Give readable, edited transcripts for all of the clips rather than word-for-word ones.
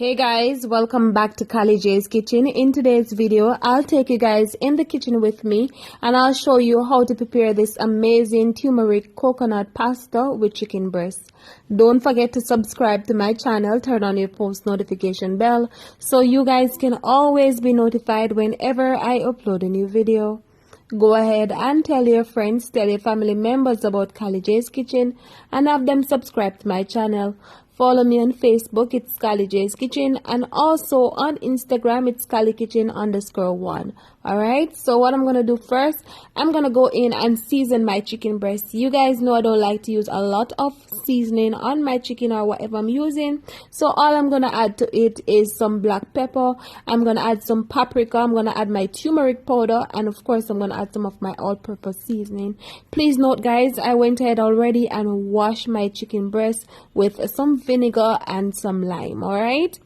Hey guys, welcome back to Kali J's Kitchen. In today's video, I'll take you guys in the kitchen with me and I'll show you how to prepare this amazing turmeric coconut pasta with chicken breast. Don't forget to subscribe to my channel, turn on your post notification bell so you guys can always be notified whenever I upload a new video. Go ahead and tell your friends, tell your family members about Kali J's Kitchen and have them subscribe to my channel. Follow me on Facebook, it's Kali J's Kitchen, and also on Instagram, it's KaliKitchen_1. Alright, so what I'm going to do first, I'm going to go in and season my chicken breast. You guys know I don't like to use a lot of seasoning on my chicken or whatever I'm using. So all I'm going to add to it is some black pepper. I'm going to add some paprika. I'm going to add my turmeric powder. And of course, I'm going to add some of my all-purpose seasoning. Please note, guys, I went ahead already and washed my chicken breast with some vinegar and some lime. Alright.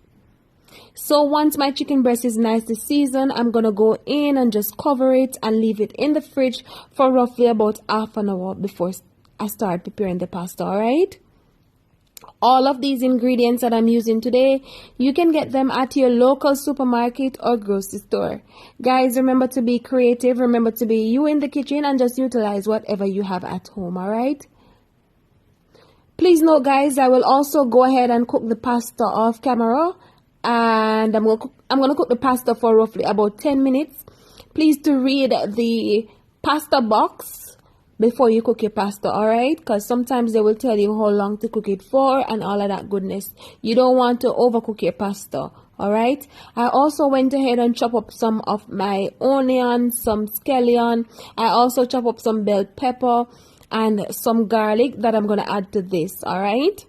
So once my chicken breast is nicely seasoned, I'm going to go in and just cover it and leave it in the fridge for roughly about half an hour before I start preparing the pasta, alright? All of these ingredients that I'm using today, you can get them at your local supermarket or grocery store. Guys, remember to be creative, remember to be you in the kitchen and just utilize whatever you have at home, alright? Please note, guys, I will also go ahead and cook the pasta off camera. And I'm gonna cook the pasta for roughly about 10 minutes. Please to read the pasta box before you cook your pasta, alright? Because sometimes they will tell you how long to cook it for and all of that goodness. You don't want to overcook your pasta, alright? I also went ahead and chop up some of my onion, some scallion. I also chop up some bell pepper and some garlic that I'm gonna add to this, alright?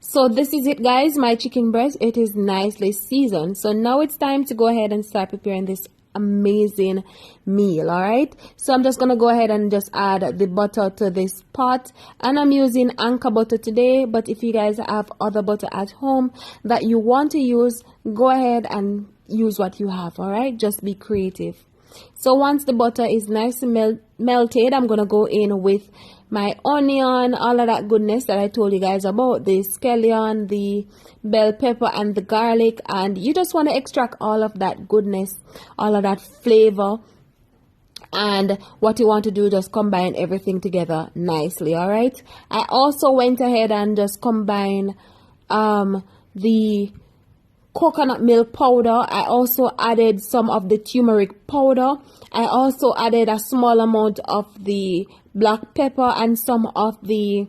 So this is it, guys, my chicken breast. It is nicely seasoned. So now it's time to go ahead and start preparing this amazing meal, alright? So I'm just going to go ahead and just add the butter to this pot. And I'm using Anchor butter today. But if you guys have other butter at home that you want to use, go ahead and use what you have, alright? Just be creative. So once the butter is nicely melted, I'm going to go in with my onion, all of that goodness that I told you guys about, the scallion, the bell pepper and the garlic, and you just want to extract all of that goodness, all of that flavor. And what you want to do, just combine everything together nicely, all right? I also went ahead and just combine the coconut milk powder. I also added some of the turmeric powder. I also added a small amount of the black pepper and some of the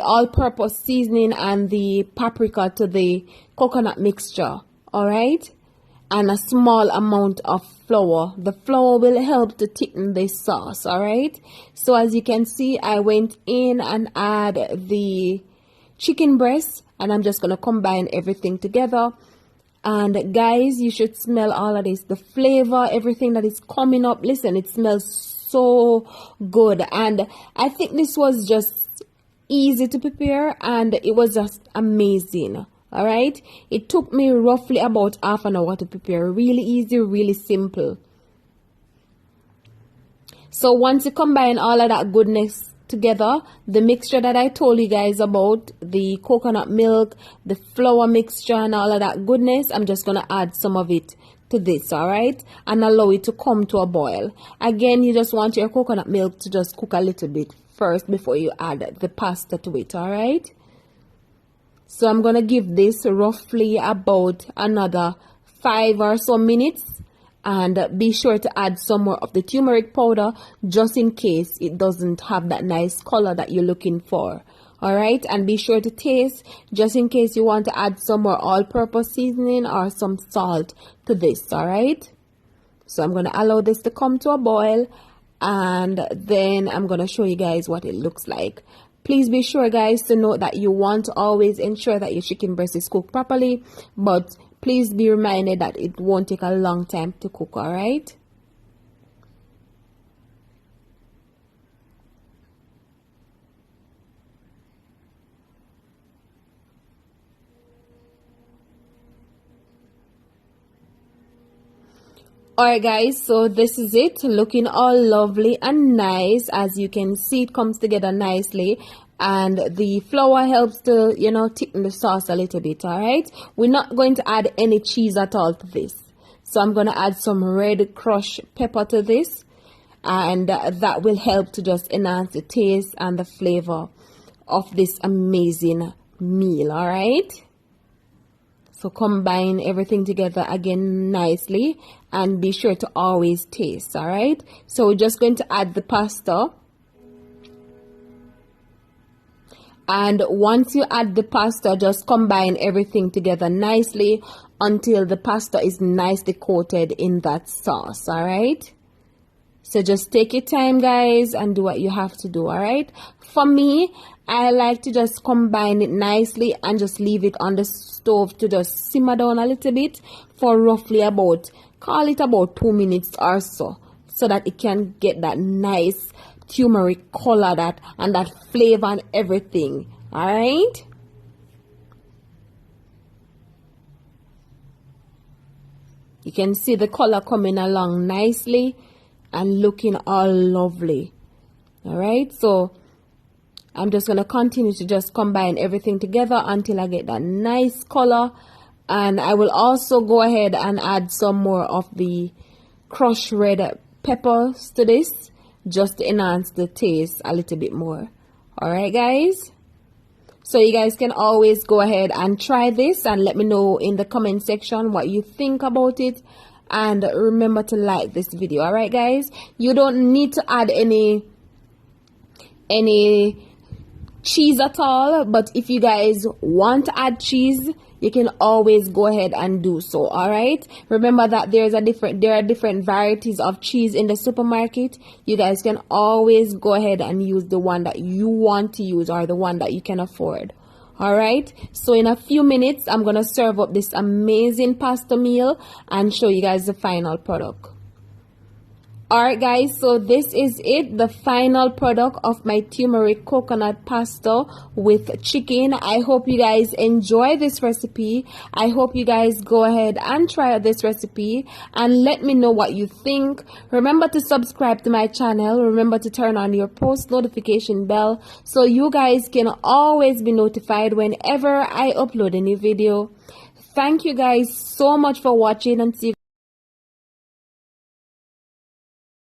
all-purpose seasoning and the paprika to the coconut mixture, all right? And a small amount of flour. The flour will help to thicken this sauce, all right? So as you can see, I went in and add the chicken breast and I'm just going to combine everything together. And guys, you should smell all of this, the flavor, everything that is coming up. Listen, it smells so good. And I think this was just easy to prepare and it was just amazing. All right, it took me roughly about half an hour to prepare. Really easy, really simple. So once you combine all of that goodness together, the mixture that I told you guys about, the coconut milk, the flour mixture and all of that goodness, I'm just gonna add some of it to this, all right, and allow it to come to a boil. Again, you just want your coconut milk to just cook a little bit first before you add the pasta to it, all right? So I'm gonna give this roughly about another 5 or so minutes. And be sure to add some more of the turmeric powder just in case it doesn't have that nice color that you're looking for. Alright, and be sure to taste just in case you want to add some more all-purpose seasoning or some salt to this. Alright, so I'm going to allow this to come to a boil and then I'm going to show you guys what it looks like. Please be sure, guys, to note that you want to always ensure that your chicken breast is cooked properly, but please be reminded that it won't take a long time to cook, all right? Alright guys, so this is it, looking all lovely and nice. As you can see, it comes together nicely, and the flour helps to, you know, thicken the sauce a little bit. Alright, we're not going to add any cheese at all to this, so I'm going to add some red crushed pepper to this, and that will help to just enhance the taste and the flavor of this amazing meal. Alright, so combine everything together again nicely, and be sure to always taste. Alright, so we're just going to add the pasta, and once you add the pasta, just combine everything together nicely until the pasta is nicely coated in that sauce. Alright, so just take your time guys and do what you have to do. Alright, for me, I like to just combine it nicely and just leave it on the stove to just simmer down a little bit for roughly about, call it about 2 minutes or so that it can get that nice turmeric color, that and that flavor and everything. Alright, you can see the color coming along nicely and looking all lovely. Alright, so I'm just going to continue to just combine everything together until I get that nice color. And I will also go ahead and add some more of the crushed red peppers to this, just to enhance the taste a little bit more. Alright guys, so you guys can always go ahead and try this and let me know in the comment section what you think about it. And remember to like this video. Alright guys, you don't need to add any cheese at all, but if you guys want to add cheese, you can always go ahead and do so. All right, remember that there are different varieties of cheese in the supermarket. You guys can always go ahead and use the one that you want to use, or the one that you can afford. All right, so in a few minutes I'm gonna serve up this amazing pasta meal and show you guys the final product. Alright guys, so this is it, the final product of my turmeric coconut pasta with chicken. I hope you guys enjoy this recipe. I hope you guys go ahead and try out this recipe and let me know what you think. Remember to subscribe to my channel. Remember to turn on your post notification bell so you guys can always be notified whenever I upload a new video. Thank you guys so much for watching, and see you